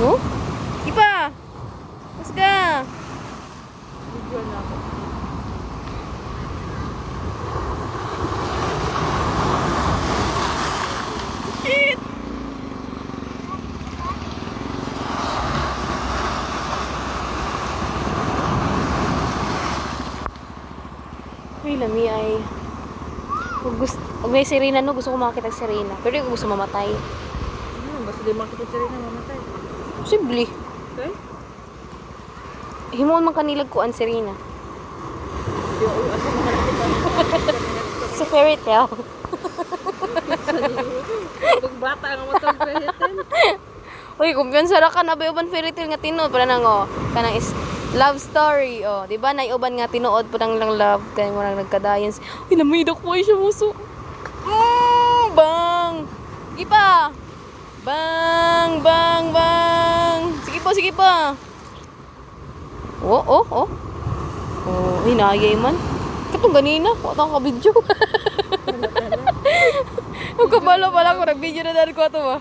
Oh? Ipa! Mas ka! Video na ako. Shit! Uy, lami ay... Kung may sirena no, gusto ko makakita sa sirena. Pero hindi ko gusto mamatay. Basta di makita siya rin na mamatay. Posible. Okay? Himuon man kanilag ko ang sirena. Yung asa mo nakita. Sa fairy tale. Pag bata nga matang prehitin. Uy, kumpiyansa ra ka na ba uban fairy tale nga tinuod para nang kanang is love story di ba nay uban nga tinuod pa nang love kay mo nang nagkadayon. Uy, namidak mo ay siya muso. Bang. Sige pa. Bang, bang, bang. Sige pa. Oh. Hinayay man. Katong ganina, wala ka video. Ang kabalo pala ko, nag-video na dahil ko ito ba?